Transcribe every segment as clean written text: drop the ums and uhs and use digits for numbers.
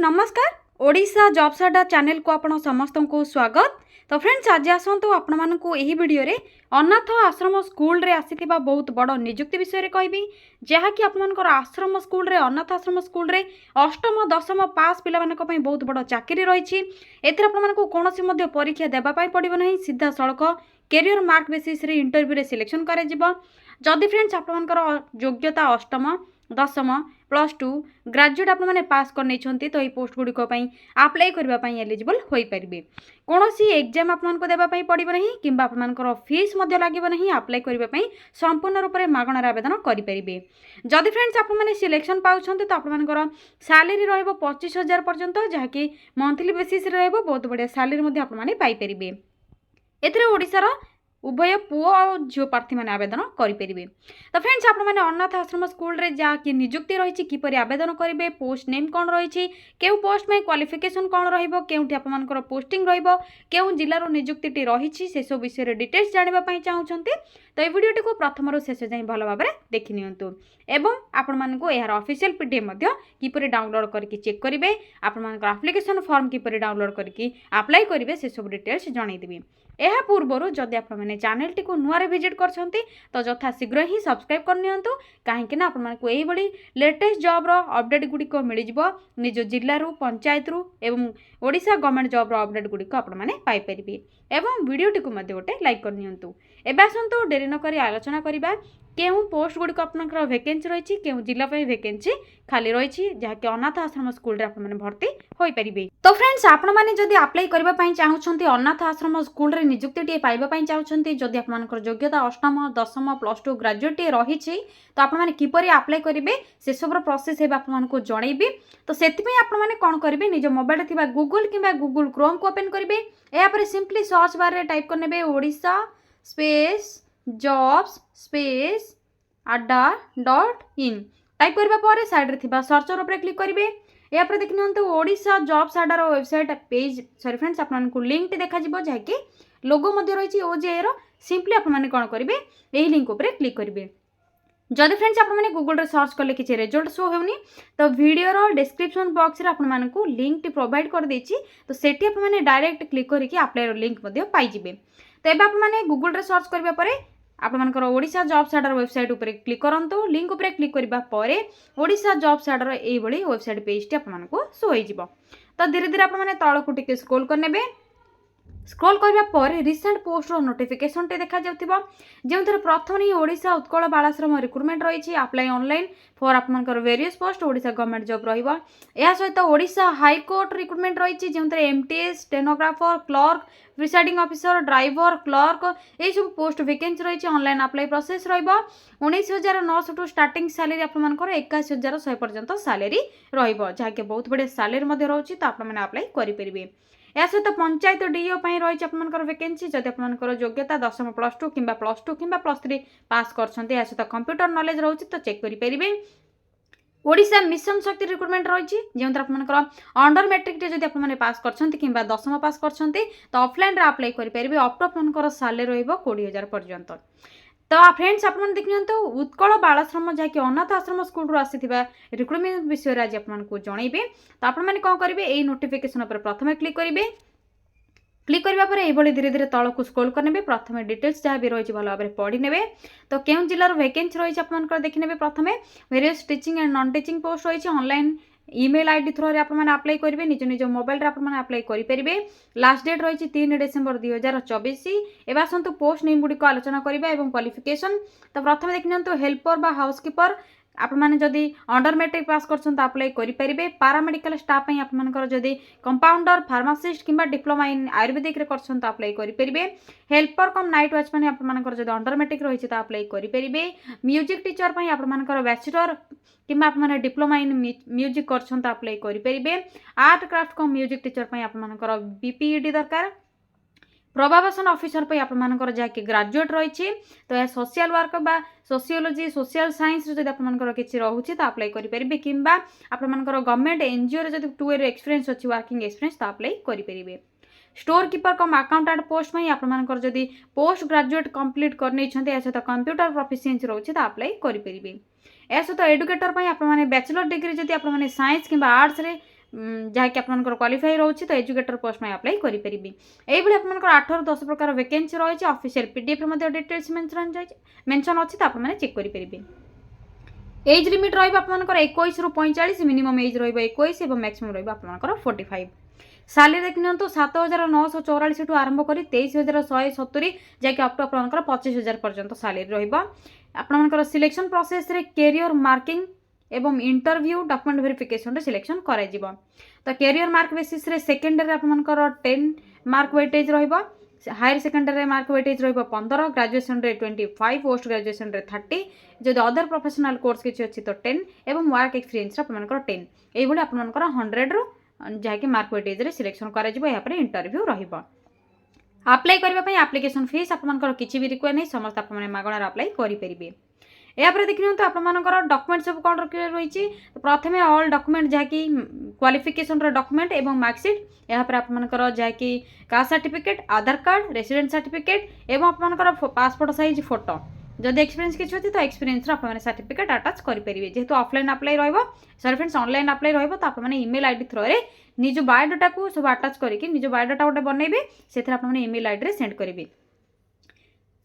नमस्कार ओडिशा जॉब्स अड्डा चैनल को आपण समस्त को स्वागत। तो फ्रेंड्स आज आसतु आपण मानकु एही वीडियो रे अनाथ आश्रम स्कूल रे आसीथिबा बहुत बड़ नियुक्ति विषय रे कहबी जहा कि आपण मानकर आश्रम स्कूल रे अनाथ आश्रम स्कूल रे अष्टम दशम पास पिला मानक पई बहुत बड़ चाकरी रही। एथि आपण मानकु कोनोसी मध्ये परीक्षा देबा पई पड़िबो नहीं, सीधा सड़क कैरियर मार्क बेसिस रे इंटरव्यू रे सिलेक्शन करे जिवो। जदि फ्रेंड्स आपण मानकर योग्यता अष्टम दशम प्लस टू ग्रेजुएट आप पास कर नहीं तो ये पोस्ट गुड़िक आप्लाय करने एलिजिबल हो पारे। कौन सी एग्जाम आपको देवाई पड़ो नहीं कि आपर फीस लगे नहीं, आप्लाय करने संपूर्ण रूप से मागणार आवेदन करेंगे। जदि फ्रेंड्स आप सिलेक्शन पाँच तो आपर सैलरी रो 25,000 पर्यंत जहाँकि मंथली बेसीस बहुत बढ़िया सैलरी आपरे। एशार उभय पुओ और झील प्रार्थी मैंने आवेदन करेंगे। तो फ्रेंड्स आप अनाथ आश्रम स्कूल रे जहाँकि नियुक्ति रही किपर आवेदन करेंगे, पोस्ट नेम कौन रही, क्यों पोस्ट में क्वालिफिकेशन कौन रही, आपर पोस्टिंग क्यों जिलार नियुक्ति रही से सब विषय डिटेल्स जानापी चाहते तो ये वीडियो को प्रथम रू शेष जाए भल भाव देखि नियंतु एवं आपण मानकु यार ऑफिशियल पीडीएफ किपर डाउनलोड करके चेक करेंगे, आपण मानकर एप्लिकेशन फॉर्म किपर डाउनलोड करके अप्लाई करेंगे से सब डिटेल्स जनईदेवी। यह पूर्वर जदि आप चैनल टी को नुआ विजिट कर तो यथा शीघ्र ही सब्सक्राइब करनी कहीं आपको यही लेटेस्ट जॉब रो अपडेट गुड़िक मिल निज जिलूर पंचायत रु एवं ओडिशा गवर्नमेंट जॉब रो अपडेट गुड़िक आपरे एवं वीडियो टी को गोटे लाइक करनी। एवं आसतु डेरी नक आलोचना करवा केउं पोस्ट गुड़िक आपंकर वैकेंसी रही, केउं जिला वैकेंसी खाली रही जहाँकि अनाथ आश्रम स्कूल आपने भर्ती हो पारे। तो फ्रेंड्स आपण मैंने जदि अप्लाई करने चाहते अनाथ आश्रम स्कूल रे नियुक्ति टी पाइबापी चाहते जदि आपर योग्यता अष्टम दशम प्लस टू ग्रेजुएट रही तो आपने किपर अप्लाई करेंगे से सब प्रोसेस आपको जनइबी। तो से कौन करेंगे निज मोबाइल थी गूगल कि गूगल क्रोम को ओपन करेंगे, यापर सिंपली सर्च बार रे टाइप करने Odisha space jobs space adda.in type करबा पर साइड रे थिबा सर्चर ऊपर क्लिक करेंगे। या पर देखि नंतु ओडिशा जॉब्स अड्डार वेबसाइट पेज सॉरी फ्रेंड्स आपको लिंक देखा जिवो जहाँकि लोगो मध्ये रही ओजेए रो। सिंपली आप माने कौन करेंगे यही लिंक ऊपर क्लिक करेंगे। जदि फ्रेंड्स आप गूगल सर्च कले किसी रिजल्ट शो होनी तो वीडियो डिस्क्रिप्शन बॉक्स रे आपको लिंक टी प्रोवाइड कर देछि तो सेठी आप डायरेक्ट क्लिक करके अप्लाई लिंक पाइबे। तो ये आप गूगल सर्च करबा परे आपनकर ओडिशा जॉब्स अड्डार वेबसाइट ऊपर क्लिक करंतु, लिंक ऊपर क्लिक करबा परे ओडिशा जॉब्स अड्डार एई बडी वेबसाइट पेज टी आपनको शो होई जिवो। तो धीरे धीरे आपने तळकु टिके स्क्रॉल करनेबे। स्क्रॉल करबा परे रिसेंट पोस्ट रो नोटिफिकेशन टे देखा जाउथिबो जेउथरे प्रथम ही ओडिशा उत्कल बालाश्रम रिक्रुटमेंट रही अप्लाई ऑनलाइन फॉर आपनकर various post Odisha government job रहिबो। या सहित ओडिशा हाई कोर्ट रिक्रुटमेंट रही जेउथरे MTS stenographer clerk presiding officer driver clerk ये सब पोस्ट वैकेंसी रही ऑनलाइन अप्लाई प्रोसेस रहिबो। 19,900 टू स्टार्टिंग सैलरी आपनकर 81,100 पर्यंत सैलरी रहिबो जहाँकि बहुत बढ़िया सैलरी मध्ये रहउची तो आपन अप्लाई करि परिबे। या सहित पंचायत डीओ रही आपनकर वैकेंसी जदि आपनकर योग्यता दशम प्लस टू कि प्लस 3 पास करछन्ते या सहित कंप्यूटर नॉलेज रहउची तो चेक करि परिबे। ओडिशा मिशन शक्ति रिक्रुटमेंट रही जो आपनकर अंडर मैट्रिक जदि आपने पास करछन्ते कि दशम पास करछन्ते तो ऑफलाइन रे अप्लाई करि परिबे। अप टू आपनकर सैलरी रहिबो 20,000 पर्यंत। तो फ्रेंड्स आप देखते उत्कल बालाश्रम जहाँकि अनाथ आश्रम स्कूल रू आसीथिबा रिक्रुटमेंट विषय आज आपको जनइबे। तो आपने कौन करेंगे यही नोटिफिकेशन पर प्रथम क्लिक करेंगे। क्लिक करबा पर एभली धीरे धीरे तलक स्क्रॉल करने प्रथम डिटेल्स जहाँ भी रही भल भाव पढ़ी ने। तो क्यों जिलार वैकेंसी रही आप देखने प्रथम various teaching and non teaching post रही ऑनलाइन ईमेल आईडी थ्रू रे आपने अप्लाई करेंगे, निज निज मोबाइल रे आपने अप्लाई करेंगे। लास्ट डेट रही 3 डिसेम्बर 2024। एवं आसतु पोस्ट नेम गुड़िक आलोचना करवा और क्वालिफिकेशन। तो प्रथम देखिए हेल्पर बा हाउसकीपर आपने जदि अंडर मैट्रिक पास कर अप्लाई करेंगे। पारामेडिकल स्टाफ आपंकर जदि कंपाउंडर फार्मासिस्ट कि डिप्लोमा इन आयुर्वेदिक कर अप्लाई करेंगे। हेल्पर कम नाइट वॉचमैन आपंकर जदि अंडर मैट्रिक रही तो अप्लाई करेंगे। म्यूजिक टीचर आपंकर बैचलर कि आपने डिप्लोमा इन म्यूजिक कर अप्लाई करेंगे। Art craft cum music teacher आपंकर बीपीईडी दरकार। प्रभावसन ऑफिसर पे आपंकर जहाँकि ग्रेजुएट रही तो यह सोशल वर्क बा सोशियोलॉजी सोशल साइंस जब आपंकर किसी रोचे तो अप्लाई करेंगे कि आपंकर गवर्नमेंट एनजीओ जब 2 ईयर एक्सपीरियंस अच्छी वर्किंग एक्सपीरियंस तो अप्लाई करेंगे। Store keeper cum accountant post में आपंकर जदि पोस्ट ग्रेजुएट कंप्लीट करने सहित कंप्यूटर प्रोफिशिएंसी रोचे तो अप्लाई करेंगे। या सहित एडुकेटर आपने बैचलर डिग्री जदि आपने साइंस कि आर्ट्स रे जहाँकि आपंकर क्वालिफाई रोचे तो एजुकेटर पोस्ट में अप्लाई करेंगे। यही आपंकर 8 ରୁ 10 प्रकार वैकेंसी रही है। ऑफिशियल पीडीएफ डिटेल्स मेंशन अच्छी तो आपने चेक करेंगे। एज लिमिट रहा 21 ରୁ 45, मिनिमम एज रहा और मैक्सिमम रहा 45। सालेरी देखिए 7,944 ठूँ आरंभ कर 23,170 जैक अप टू आपंकर 25,000 पर्यंत सालेरी रहा। सिलेक्शन प्रोसेस रे कैरियर मार्किंग एवं इंटरव्यू डॉक्यूमेंट वेरिफिकेशन रे सिलेक्शन करा जिवो। तो कैरियर मार्क बेसिस रे सेकेंडरी आपंकर 10 मार्क वेटेज रहिबो, हायर सेकेंडरी मार्क वेटेज रहिबो 15, ग्रेजुएशन रे 25, पोस्ट ग्रेजुएशन रे 30, जदि अदर प्रोफेशनल कोर्स किछि अछि तो 10 एवं वर्क एक्सपीरियंस आपंकर 10 एई भली आपंकर 100 रो जहाँकि मार्क वेटेज रे सिलेक्शन करा जिवो। या पर इंटरव्यू रहिबो। अप्लाई करबा पई एप्लिकेशन फीस आपंकर किछि भी रिक्वायर नै, समस्त आप मागणार अप्लाई करि परिबे। यापर देखिए तो आपंकर डॉक्यूमेंट सब कौन रही। प्रथम ऑल डॉक्यूमेंट जहाँकि क्वालिफिकेशन डॉक्यूमेंट एवं मार्कशीट, यापर आपंकर जहाँकि कास्ट सर्टिफिकेट, आधार कार्ड, रेसिडेंट सर्टिफिकेट एवं आपंकर पासपोर्ट साइज फोटो, जदि एक्सपीरियंस किसी अच्छी तो एक्सपीरियंस आपने सर्टिफिकेट अटाच करेंगे। जेहेतु ऑफलाइन अप्लाई रही फ्रेंड्स ऑनलाइन अप्लाई रही तो आपने ईमेल आईडी थ्रो रे निज बायोडाटा को सब अटाच करके निज बायोडाटा गोटे बनइबे, से आपने ईमेल आईडी सेंड करेंगे।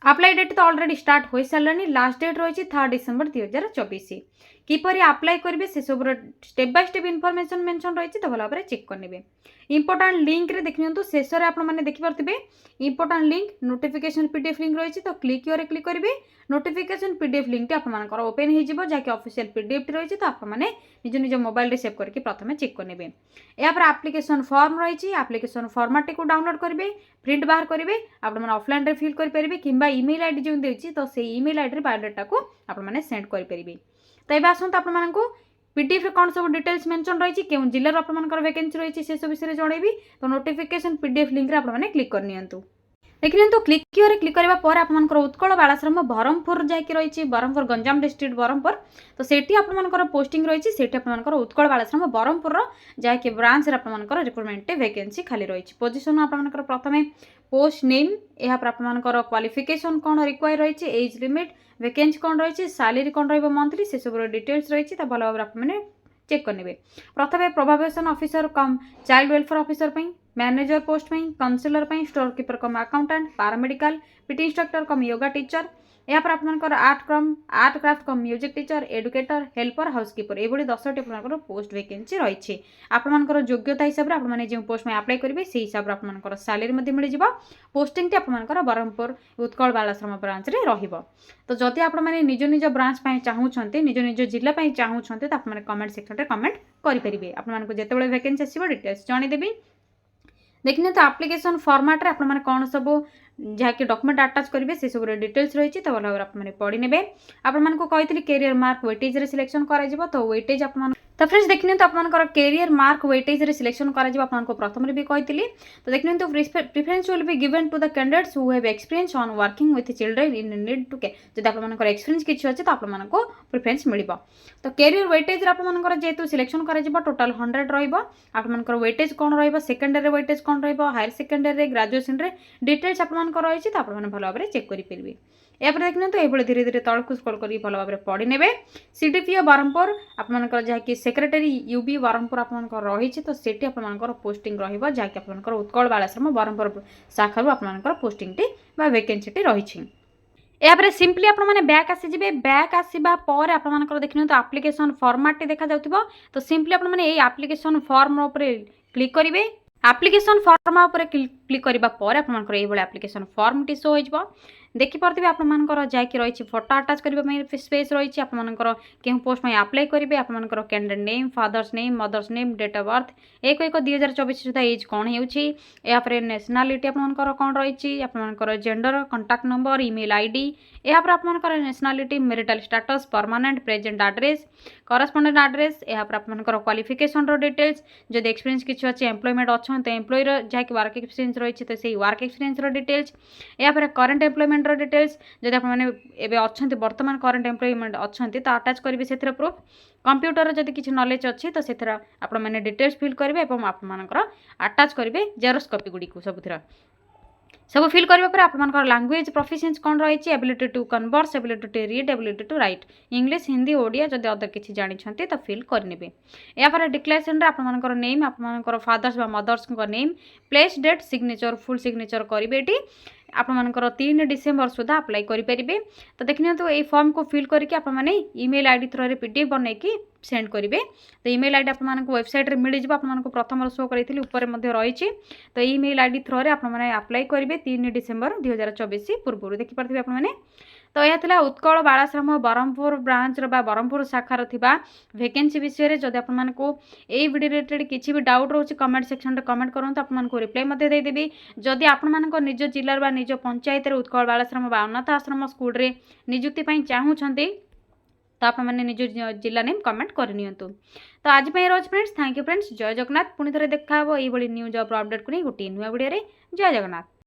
अप्लाई डेट तो ऑलरेडी स्टार्ट हो सारे। लास्ट डेट रही 3 डिसेंबर 2024। किपर अप्लाई करेंगे से सब step by step information mention रही तो भल भाव चेक करने। इंपोर्टाट लिंक रे देखिए शेष में आपने देखिपे important link notification PDF link रही तो क्लिक क्लिक करेंगे। नोटिफिकेशन पीडीएफ लिंक आपंकर ओपन हो जहाँकि ऑफिशियल पीडीएफ रही तो आपने निज निज मोबाइल सेव करके प्रथम चेक करेंगे। यापर एप्लिकेशन फॉर्म रही, एप्लिकेशन फॉर्मेट को डाउनलोड करेंगे, प्रिंट बाहर करेंगे, आपने ऑफलाइन रे फिल करेंगे कि ईमेल आईडी जो देती तो से ईमेल आईडी बायोडाटा को आपने सेंड करेंगे। तो ये आसत आपको पीडीएफ कौन सब डिटेल्स मेंशन रही क्यों जिले आपंकर वैकेंसी रही से सब विषय जनइबी। तो नोटिफिकेशन पीडीएफ लिंक रे आपने क्लिक करनी। देखिए तो क्लिक क्लिक करने पर आपंकर उत्कल बालाश्रम ब्रह्मपुर जहाँकि रही ब्रह्मपुर गंजाम डिस्ट्रिक्ट ब्रह्मपुर तो सेठी आपंकर पोस्टिंग रही से आपंकर उत्कल बालाश्रम ब्रह्मपुर जहाँकि ब्रांच आपंकर रिक्रुटमेंट वैकेंसी खाली रही। पोजिशन आपंकर प्रथम पोस्ट नेम, यहाँ आपंकर क्वालिफिकेशन कौन रिक्वायर रही, एज लिमिट, वैकेंसी कौन रही, सैलरी कौन रही से सब डिटेल्स रही भल भाव आपने चेक करेंगे। प्रथम probation officer cum child welfare officer manager post counsellor store keeper cum accountant, paramedical, PT instructor cum yoga teacher, यहाँ पर आपंकर art craft cum music teacher, educator, helper, housekeeper ये 10टी आपंकर पोस्ट वैकेंसी रही। आपंकर योग्यता हिसाब से आपने जो पोस्ट में अप्लाई करेंगे से हिसाब से आपंकर सैलरी मिल जाए। पोस्टिंग टी आपंकर ब्रह्मपुर उत्कल बालाश्रम ब्रांच रे रहिबो। तो जदि आपने निज निज ब्रांच चाहूँगी निज निज जिला चाहूँगी तो आपने कमेंट सेक्शन में कमेंट करेंगे। आपको जिते वैकेंसी आसो डिटेल्स जनईदेवी। देखिए तो एप्लिकेशन फॉर्मेट रे आपने कौन सब जहाँकि डॉक्यूमेंट अटाच करेंगे से सब डिटेल्स रही तो भल भाव आपने पढ़ी ने। आपको कही कैरियर मार्क वेटेज रे सिलेक्शन करा तो वेटेज आप तो फ्रेंड्स देखिए तो आपंकर कैरियर मार्क वेटेज रे सिलेक्शन करा प्रथम भी कही। तो देखिए तो preference will be given to the candidates who have experience on working with children in need to care. जब आपंकर एक्सपीरियंस किसी अच्छे तो आपको प्रिफरेंस मिल। तो कैरियर वेटेज आपंकर जेहेतु सिलेक्शन करा टोटाल 100 रहा। वेटेज कौन रहा, सेकेंडरी वेटेज कौन रहा, हायर सेकेंडरी ग्रेजुएशन रे डिटेल्स आपंकर रही तो आपने भल भाव चेक करेंगे। या देखिए तो ये धीरे धीरे तलक स्क्रॉल कर भल भाव पढ़ी ने। सीडीपीओ ब्रह्मपुर आपंकर जहाँकि सेक्रेटरी यूबी ब्रह्मपुर आपंकर रही तो सेठी आपंकर पोस्टिंग रहिबो जहाँकि आपंकर उत्कल बालाश्रम ब्रह्मपुर शाखा आपंकर पोस्टिंग टी वैकेंसी टी रही। यापर सिंपली आपने बैक आसीजे। बैक आसवा पर आपंकर देखिए तो एप्लिकेशन फॉर्मेट टी देखा जाउथिबो। तो सिंपली आपने ये एप्लिकेशन फॉर्म ऊपर क्लिक करेंगे। एप्लिकेशन फॉर्म ऊपर क्लिक करबा पर आपंकर ये एप्लिकेशन फॉर्म टी शो हो देखिपे आपंकर जहाँकि रही फोटो अटाच करने स्पेस रही। आपंकर क्यों पोस्ट में अप्लाई करेंगे, आपंकर candidate name, father's name, mother's name, date of birth 1/1/2024 सुधा एज कौन होपर नेशनालीटी आपंकर कौन रही, आपंकर gender, contact number, email ID, यहाँ पर आपंकर nationality, marital status, permanent present address, correspondent address, यहाँ पर आपंकर क्वालिफिकेशन डिटेल्स, जब एक्सपीरियंस किसी अच्छे एम्प्लॉयमेंट अच्छा तो एम्प्लॉयर जहाँकि वर्क एक्सपीरियंस रही तो से वर्क एक्सपीरियंस डिटेल्स, यहाँ पर करंट एम्प्लॉयमेंट डिटेल्स जब आपने बर्तमान करंट एम्प्लॉयमेंट अच्छा तो अटाच करेंगे से प्रूफ। कंप्यूटर जब किसी नॉलेज अच्छी तो से आपने डिटेल्स फिल करेंगे और आपंकर अटाच करेंगे जेरोक्स कॉपी गुड़ी सबुतिर। सब फिल करबा पर आपनकर लैंग्वेज प्रोफिशिएंसी कौन रही ability to converse, ability to read, ability to write English, Hindi, Odia जदि अदर किसी जानी तो फिल करने। यापर डिक्लेरेशन आपनकर नेम, आपनकर फादर्स बा mother's name, place date, signature full signature करेंगे ये आपनकर 3 डिसेम्बर सुधा अप्लाई करेंगे। तो देखिए तो ये फॉर्म को फिल करके आपने ईमेल आईडी थ्रू पीडीएफ बनैकी सेंड करेंगे। तो ईमेल आईडी आपको वेबसाइट रे मिल जाए, आपको प्रथम शो करी ऊपर रही। तो ईमेल आईडी थ्रू आपने अप्लाई करेंगे 3 डिसेम्बर 2024 पूर्व देखिपारे आपने। तो यह था उत्कल बालाश्रम ब्रह्मपुर ब्रांच ब्रह्मपुर शाखार वैकेंसी विषय। जदि आपको ये वीडियो रिलेटेड किसी भी डाउट रोचे कमेंट सेक्शन में कमेंट करूँ, आपको रिप्लाई देदेवी। जदि आप निज जिलार निज पंचायत उत्कल बालाश्रम अनाथ आश्रम स्कूल रे निजुक्ति चाहूँगी तो आपने निज जिला नेम कमेंट करनी। तो आज रोज फ्रेंड्स, थैंक यू फ्रेंड्स, जय जगन्नाथ। पुणी थे देखा ये न्यूज अपडेट को नहीं गोटे नुआ वीडियो। जय जगन्नाथ।